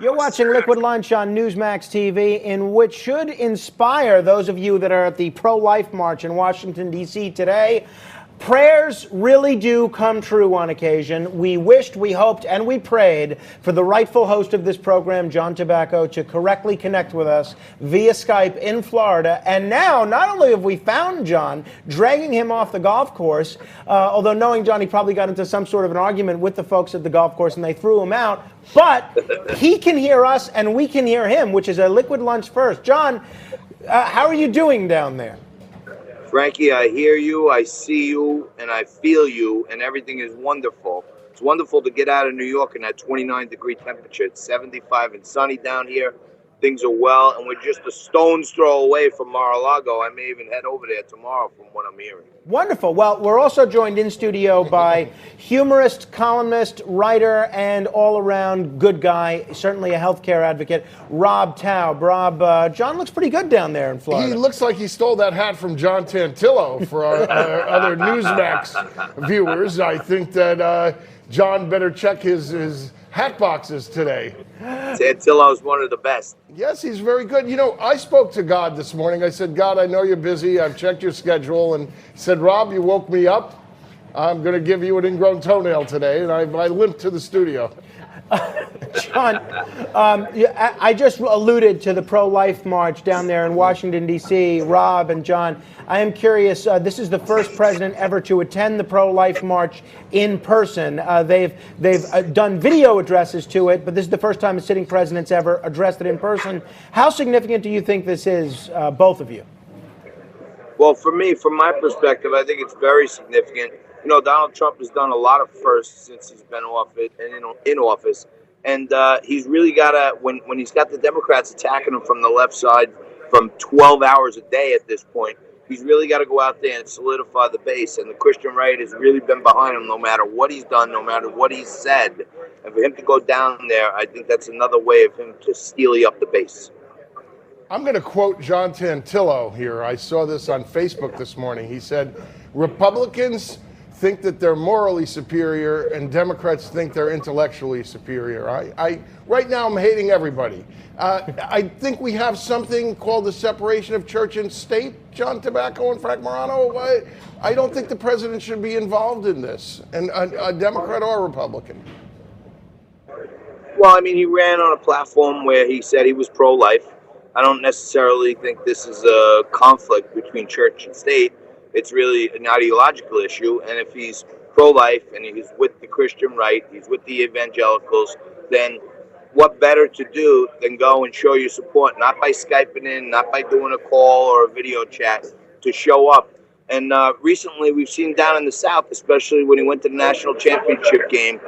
You're watching Liquid Lunch on Newsmax TV, in which should inspire those of you that are at the pro-life march in Washington, D.C. today. Prayers really do come true on occasion. We wished, we hoped, and we prayed for the rightful host of this program, John Tobacco, to correctly connect with us via Skype in Florida. And now, not only have we found John, dragging him off the golf course, although knowing John, he probably got into some sort of an argument with the folks at the golf course and they threw him out, but he can hear us and we can hear him, which is a Liquid Lunch first. John, how are you doing down there? Frankie, I hear you, I see you, and I feel you, and everything is wonderful. It's wonderful to get out of New York in that 29-degree temperature. It's 75 and sunny down here. Things are well, and we're just a stone's throw away from Mar-a-Lago. I may even head over there tomorrow from what I'm hearing. Wonderful. Well, we're also joined in studio by humorist, columnist, writer, and all-around good guy, certainly a healthcare advocate, Rob Taub. Rob, John looks pretty good down there in Florida. He looks like he stole that hat from John Tantillo for our other Newsmax viewers. I think that John better check his hat boxes today. Tantillo's one of the best. Yes, he's very good. You know, I spoke to God this morning. I said, God, I know you're busy. I've checked your schedule. And he said, Rob, you woke me up. I'm going to give you an ingrown toenail today. And I limped to the studio. John, I just alluded to the pro-life march down there in Washington, D.C. Rob and John, I am curious, this is the first president ever to attend the pro-life march in person. They've done video addresses to it, but this is the first time a sitting president's ever addressed it in person. How significant do you think this is, both of you? Well, for me, from my perspective, I think it's very significant. You know, Donald Trump has done a lot of firsts since he's been in office. And he's really got to, when he's got the Democrats attacking him from the left side from 12 hours a day at this point, he's really got to go out there and solidify the base. And the Christian right has really been behind him no matter what he's done, no matter what he's said. And for him to go down there, I think that's another way of him to steely up the base. I'm going to quote John Tantillo here. I saw this on Facebook this morning. He said, Republicans think that they're morally superior and Democrats think they're intellectually superior. Right now I'm hating everybody. I think we have something called the separation of church and state, John Tobacco and Frank Morano. I don't think the president should be involved in this, and a Democrat or a Republican. Well, I mean, he ran on a platform where he said he was pro-life. I don't necessarily think this is a conflict between church and state. It's really an ideological issue, and if he's pro-life and he's with the Christian right, he's with the evangelicals, then what better to do than go and show your support, not by Skyping in, not by doing a call or a video chat, to show up. And recently we've seen down in the South, especially when he went to the national championship game,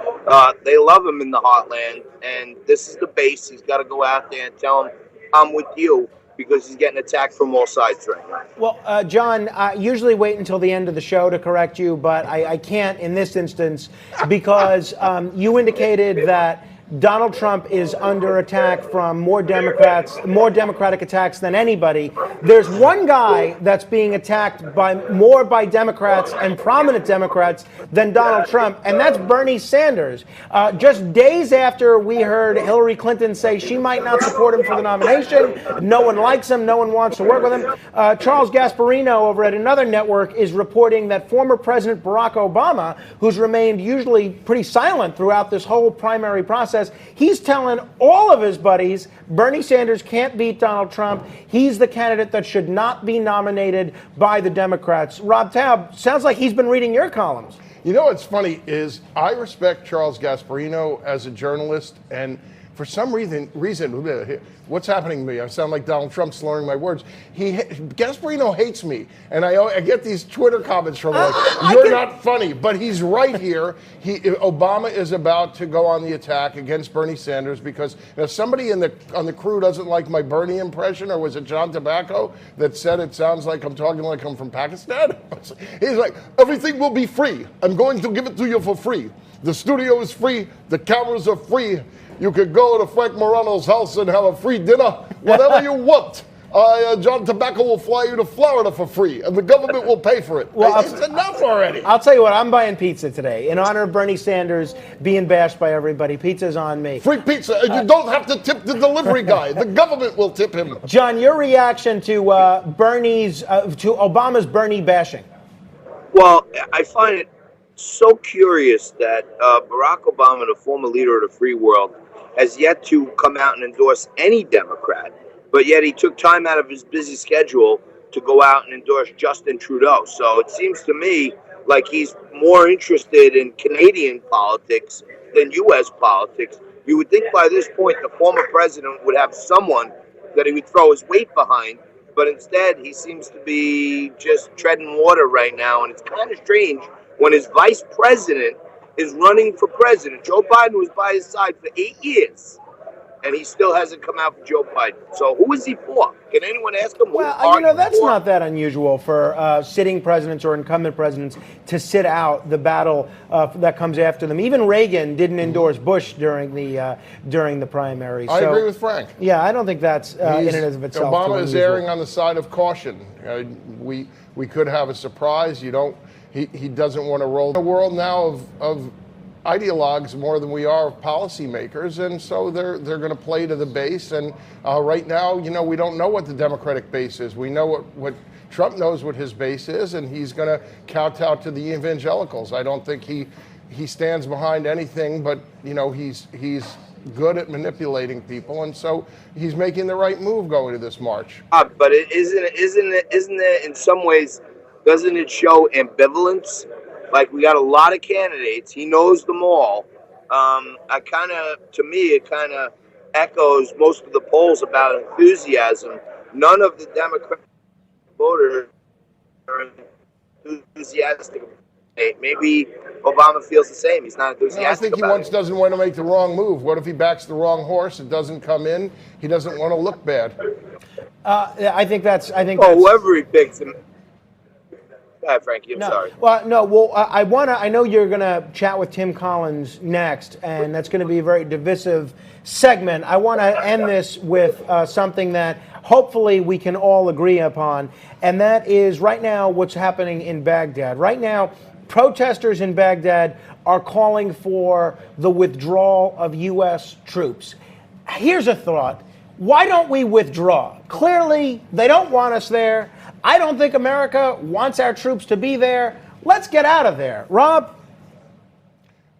they love him in the heartland, and this is the base. He's got to go out there and tell them, I'm with you, because he's getting attacked from all sides right now. Well, John, I usually wait until the end of the show to correct you, but I can't in this instance because you indicated that Donald Trump is under attack from more Democratic attacks than anybody. There's one guy that's being attacked more by Democrats and prominent Democrats than Donald Trump, and that's Bernie Sanders. Just days after we heard Hillary Clinton say she might not support him for the nomination, no one likes him, no one wants to work with him, Charles Gasparino over at another network is reporting that former President Barack Obama, who's remained usually pretty silent throughout this whole primary process, he's telling all of his buddies Bernie Sanders can't beat Donald Trump. He's the candidate that should not be nominated by the Democrats. Rob Taub, sounds like he's been reading your columns. You know what's funny is I respect Charles Gasparino as a journalist, and for some reason, what's happening to me? I sound like Donald Trump slurring my words. Gasparino hates me, and I get these Twitter comments from him like, "You're not funny," but he's right here. Obama is about to go on the attack against Bernie Sanders because if somebody on the crew doesn't like my Bernie impression, or was it John Tobacco that said it sounds like I'm talking like I'm from Pakistan? He's like, everything will be free. I'm going to give it to you for free. The studio is free. The cameras are free. You could go to Frank Morano's house and have a free dinner, whatever you want. John Tobacco will fly you to Florida for free, and the government will pay for it. Well, It's enough already. I'll tell you what, I'm buying pizza today. In honor of Bernie Sanders being bashed by everybody, pizza's on me. Free pizza, and you don't have to tip the delivery guy. The government will tip him. John, your reaction to Obama's Bernie bashing? Well, I find it so curious that Barack Obama, the former leader of the free world, has yet to come out and endorse any Democrat, but yet he took time out of his busy schedule to go out and endorse Justin Trudeau. So it seems to me like he's more interested in Canadian politics than U.S. politics. You would think by this point the former president would have someone that he would throw his weight behind, but instead he seems to be just treading water right now, and it's kind of strange when his vice president is running for president. Joe Biden was by his side for 8 years, and he still hasn't come out for Joe Biden. So who is he for? Can anyone ask him? Well, that's not that unusual for sitting presidents or incumbent presidents to sit out the battle that comes after them. Even Reagan didn't endorse Bush during the primary. I agree with Frank. Yeah, I don't think that's in and of itself Obama too is unusual. erring on the side of caution. We could have a surprise. He doesn't want to roll the world now of ideologues more than we are of policymakers, and so they're going to play to the base. And right now, we don't know what the Democratic base is. We know what Trump knows what his base is, and he's going to kowtow to the evangelicals. I don't think he stands behind anything, but he's good at manipulating people, and so he's making the right move going to this march. But isn't it in some ways? Doesn't it show ambivalence? Like, we got a lot of candidates. He knows them all. To me, it kind of echoes most of the polls about enthusiasm. None of the Democratic voters are enthusiastic. Maybe Obama feels the same. He's not enthusiastic. I think he doesn't want to make the wrong move. What if he backs the wrong horse? It doesn't come in. He doesn't want to look bad. I think that's. Whoever he picks him. Frankie, I'm sorry. Well, no. Well, I know you're going to chat with Tim Collins next, and that's going to be a very divisive segment. I want to end this with something that hopefully we can all agree upon, and that is right now what's happening in Baghdad. Right now, protesters in Baghdad are calling for the withdrawal of U.S. troops. Here's a thought. Why don't we withdraw? Clearly, they don't want us there. I don't think America wants our troops to be there. Let's get out of there. Rob?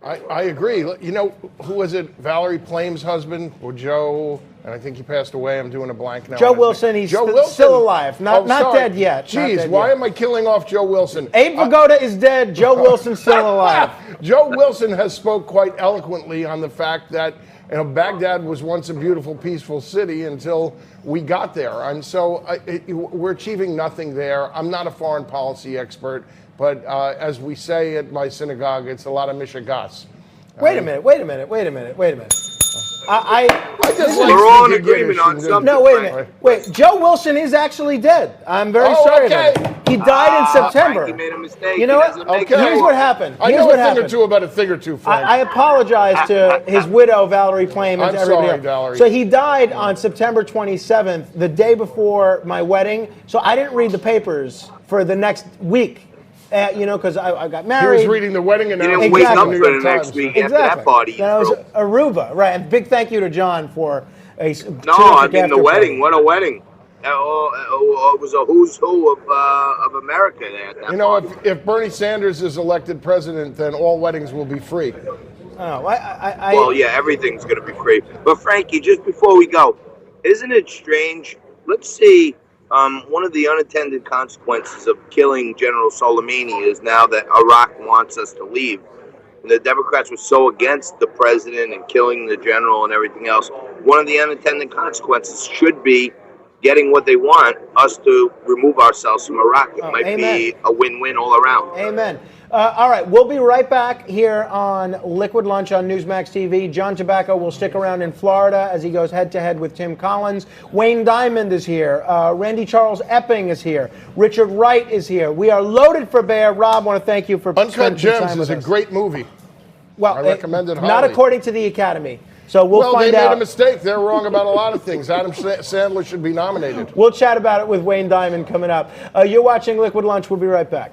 I agree. Who was it? Valerie Plame's husband, or Joe? And I think he passed away. I'm doing a blank now. Joe Wilson. He's still alive. Not dead yet. Jeez, why am I killing off Joe Wilson? Abe Vigoda is dead. Joe Wilson's still alive. Joe Wilson has spoke quite eloquently on the fact that Baghdad was once a beautiful, peaceful city until we got there. And so we're achieving nothing there. I'm not a foreign policy expert, but as we say at my synagogue, it's a lot of mishigas. Wait a minute. We're all in agreement on something. No, wait a minute. Wait, Joe Wilson is actually dead. I'm very sorry about it. He died in September. Frankie made a mistake. You know what? Here's what happened. I know a thing or two about a thing or two, Frank. I apologize to his widow, Valerie Plame, and to everybody else. Valerie. So he died on September 27th, the day before my wedding. So I didn't read the papers for the next week. Because I got married. He was reading the wedding announcement. He didn't wake up for the next week after that party. That was Aruba, right? And big thank you to John for a the wedding. What a wedding! It was a who's who of America there. At that party. If Bernie Sanders is elected president, then all weddings will be free. Oh, well, yeah, everything's going to be free. But Frankie, just before we go, isn't it strange? Let's see. One of the unintended consequences of killing General Soleimani is now that Iraq wants us to leave. And the Democrats were so against the president and killing the general and everything else. One of the unintended consequences should be getting what they want, us to remove ourselves from Iraq. It might be a win-win all around. Amen. All right, we'll be right back here on Liquid Lunch on Newsmax TV. John Tobacco will stick around in Florida as he goes head-to-head with Tim Collins. Wayne Diamond is here. Randy Charles Epping is here. Richard Wright is here. We are loaded for bear. Rob, I want to thank you for Uncut spending some time Gems with is us. a great movie. Well, I recommend it highly. Not according to the Academy. So we'll find they out. made a mistake. They're wrong about a lot of things. Adam Sandler should be nominated. We'll chat about it with Wayne Diamond coming up. You're watching Liquid Lunch. We'll be right back.